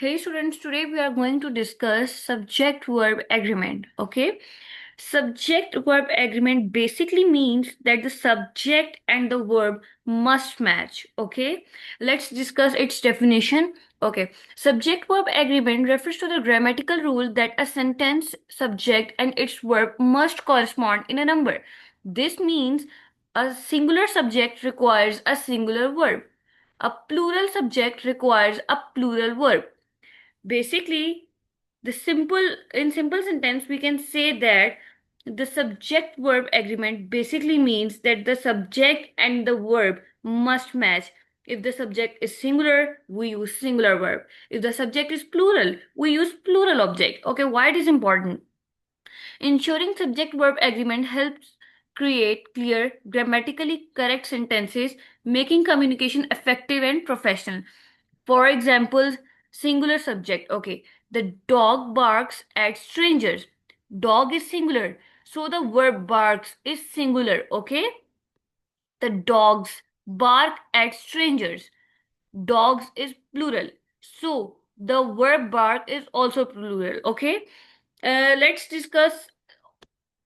Hey students, today we are going to discuss subject verb agreement. Okay, subject verb agreement basically means that the subject and the verb must match. Okay, let's discuss its definition. Okay, subject verb agreement refers to the grammatical rule that a sentence subject and its verb must correspond in a number. This means a singular subject requires a singular verb. A plural subject requires a plural verb. Basically, the simple in simple sentence we can say that the subject verb agreement basically means that the subject and the verb must match. If the subject is singular, we use singular verb. If the subject is plural, we use plural object. Okay, why it is important? Ensuring subject verb agreement helps create clear, grammatically correct sentences, making communication effective and professional. For example, singular subject. Okay, the dog barks at strangers. Dog is singular, so the verb barks is singular. Okay, the dogs bark at strangers. Dogs is plural, so the verb bark is also plural. Okay, let's discuss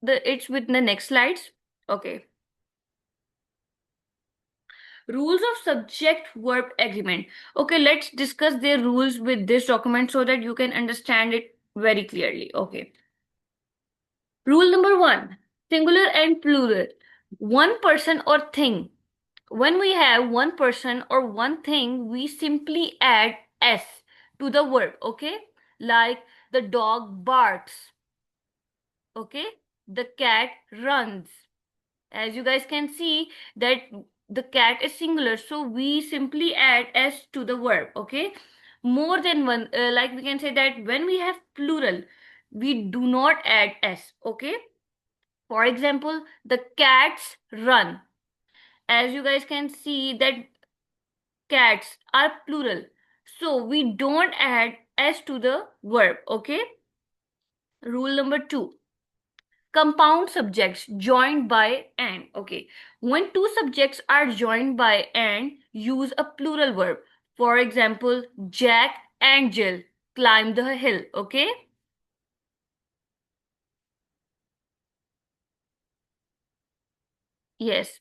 the it's with the next slides. Okay. Rules of subject verb agreement. Okay, let's discuss their rules with this document so that you can understand it very clearly. Okay. Rule number one, singular and plural. One person or thing. When we have one person or one thing, we simply add s to the verb. Okay. Like the dog barks. Okay. The cat runs. As you guys can see that the cat is singular, so we simply add s to the verb. Okay, more than one, like we can say that when we have plural, we do not add s. Okay, for example, the cats run. As you guys can see that cats are plural, so we don't add s to the verb. Okay, rule number two, compound subjects joined by and. Okay, when two subjects are joined by and, use a plural verb. For example, Jack and Jill climbed the hill. Okay, yes.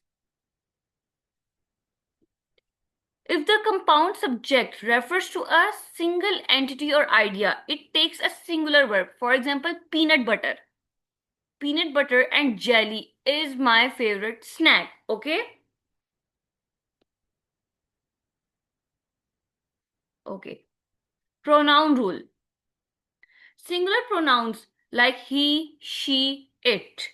If the compound subject refers to a single entity or idea, it takes a singular verb. For example, peanut butter. Peanut butter and jelly is my favorite snack. Okay, okay. Pronoun rule. Singular pronouns like he, she, it.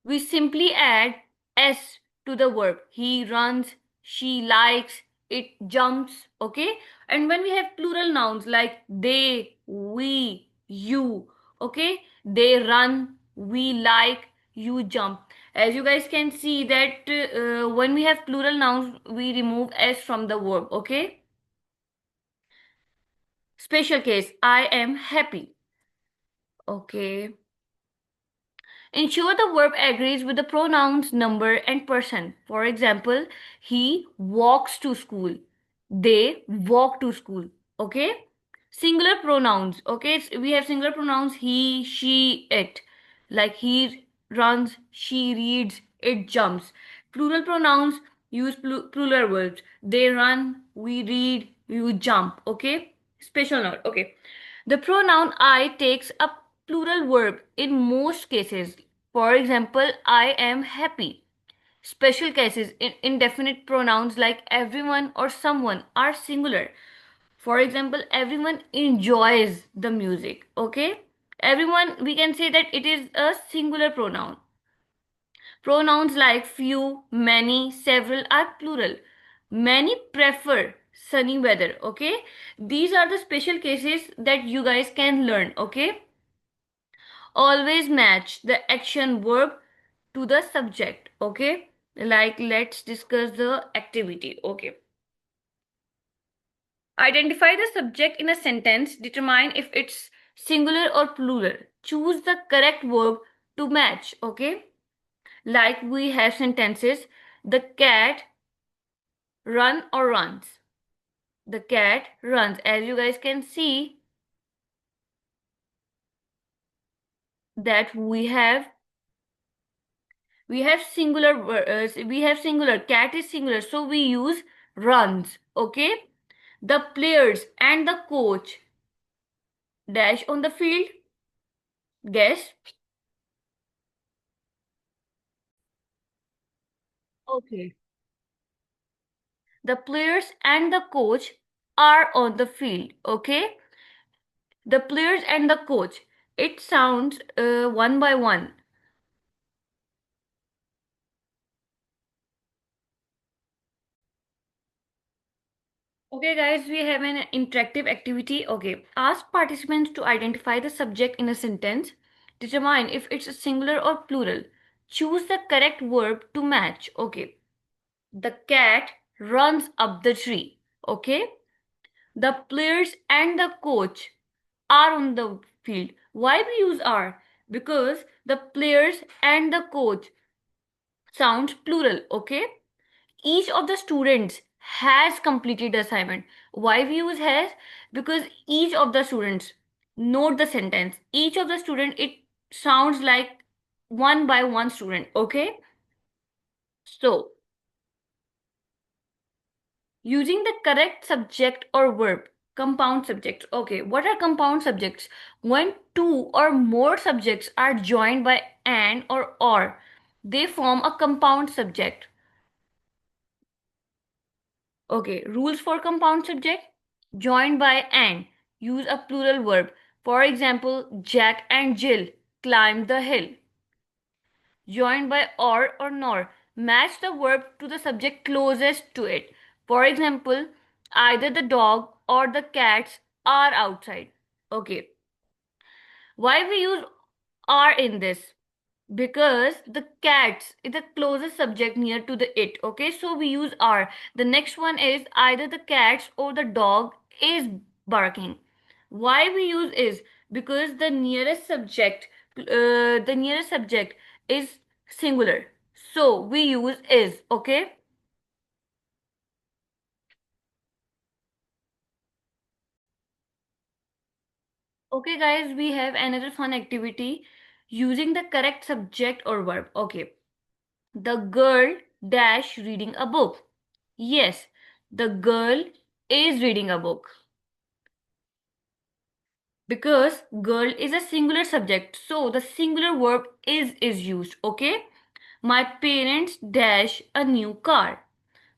We simply add s to the verb. He runs, she likes, it jumps. Okay? And when we have plural nouns like they, we, you, okay? They run, we like, you jump. As you guys can see that when we have plural nouns, we remove s from the verb. Okay? Special case, I am happy. Okay. Ensure the verb agrees with the pronouns number and person. For example, he walks to school. They walk to school. Okay? Singular pronouns. Okay? We have singular pronouns he, she, it. Like he runs, she reads, it jumps. Plural pronouns use plural verbs. They run, we read, you jump. Okay? Special note. Okay. The pronoun I takes a plural verb in most cases. For example, I am happy. Special cases, indefinite pronouns like everyone or someone are singular. For example, everyone enjoys the music. Okay? Everyone, we can say that it is a singular pronoun. Pronouns like few, many, several are plural. Many prefer sunny weather. Okay? These are the special cases that you guys can learn. Okay? Always match the action verb to the subject. Okay, like let's discuss the activity. Okay, identify the subject in a sentence, determine if it's singular or plural, choose the correct verb to match. Okay, like we have sentences, the cat run or runs. The cat runs. As you guys can see that we have singular, cat is singular, so we use runs. Okay. The players and the coach dash on the field. Guess. Okay. The players and the coach are on the field. Okay. The players and the coach. It sounds one by one. Okay, guys, we have an interactive activity. Okay, ask participants to identify the subject in a sentence. Determine if it's a singular or plural. Choose the correct verb to match. Okay, the cat runs up the tree. Okay, the players and the coach are on the field. Why we use are? Because the players and the coach sounds plural. Okay, each of the students has completed the assignment. Why we use has? Because each of the students, note the sentence, each of the student, it sounds like one by one student. Okay, so using the correct subject or verb. Compound subjects. Okay, what are compound subjects? When two or more subjects are joined by an or, they form a compound subject. Okay, rules for compound subject. Joined by and. Use a plural verb. For example, Jack and Jill climbed the hill. Joined by or nor. Match the verb to the subject closest to it. For example, either the dog or the cats are outside. Okay. Why we use are in this? Because the cats is the closest subject near to the it. Okay, so we use are. The next one is either the cats or the dog is barking. Why we use is? Because the nearest subject is singular, so we use is. Okay. Okay, guys, we have another fun activity using the correct subject or verb. Okay, the girl dash reading a book. Yes, the girl is reading a book because girl is a singular subject. So the singular verb is used. Okay. My parents dash a new car.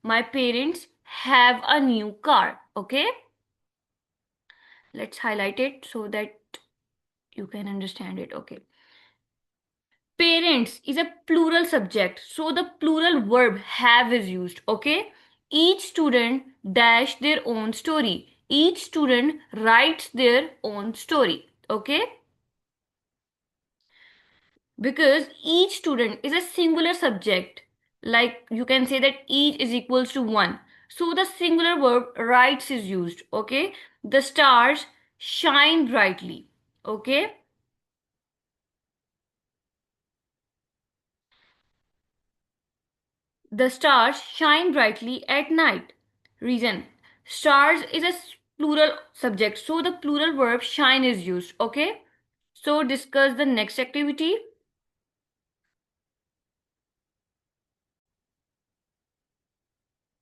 My parents have a new car. Okay. Let's highlight it so that you can understand it. Okay. Parents is a plural subject. So the plural verb have is used. Okay. Each student dash their own story. Each student writes their own story. Okay. Because each student is a singular subject, like you can say that each is equals to one, so the singular verb writes is used. Okay, the stars shine brightly. Okay, the stars shine brightly at night. Reason: stars is a plural subject, so the plural verb shine is used. Okay, so discuss the next activity.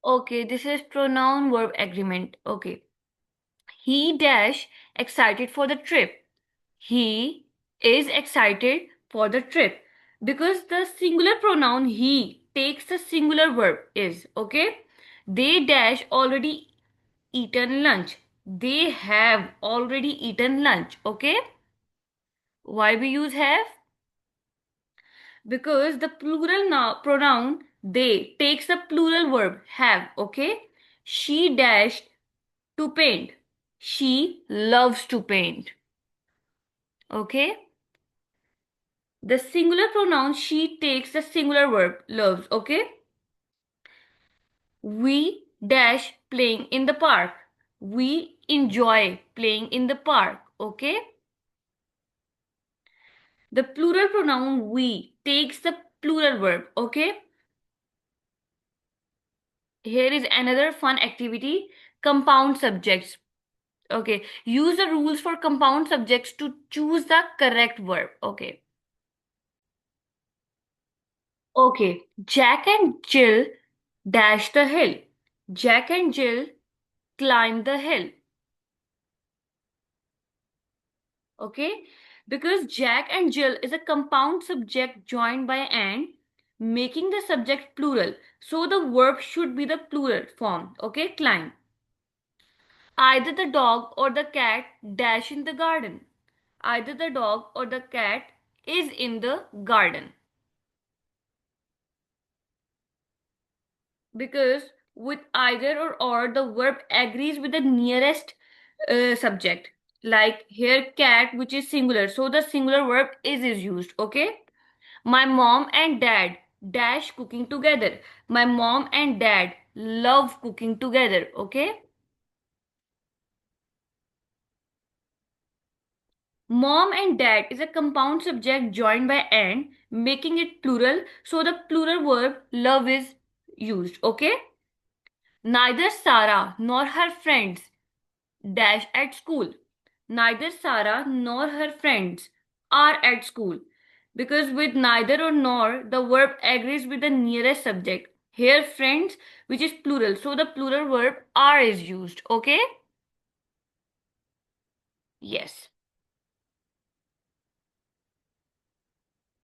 Okay, this is pronoun verb agreement. Okay, he dash excited for the trip. He is excited for the trip because the singular pronoun he takes the singular verb is. Okay. They dash already eaten lunch. They have already eaten lunch. Okay. Why we use have? Because the plural now pronoun they takes the plural verb have. Okay. She dashed to paint. She loves to paint. Okay. The singular pronoun she takes the singular verb loves. Okay. We dash playing in the park. We enjoy playing in the park. Okay. The plural pronoun we takes the plural verb. Okay. Here is another fun activity. compound subjects. Okay, use the rules for compound subjects to choose the correct verb. Okay. Okay, Jack and Jill dash the hill. Jack and Jill climb the hill. Okay, because Jack and Jill is a compound subject joined by and, making the subject plural. So the verb should be the plural form. Okay, climb. Either the dog or the cat dash in the garden. Either the dog or the cat is in the garden. Because with either or the verb agrees with the nearest subject. Like here, cat, which is singular. So the singular verb is used. Okay. My mom and dad dash cooking together. My mom and dad love cooking together. Okay. Mom and dad is a compound subject joined by and, making it plural. So the plural verb love is used. Okay. Neither Sarah nor her friends dash at school. Neither Sarah nor her friends are at school. Because with neither or nor, the verb agrees with the nearest subject. Here, friends, which is plural. So the plural verb are is used. Okay? Yes.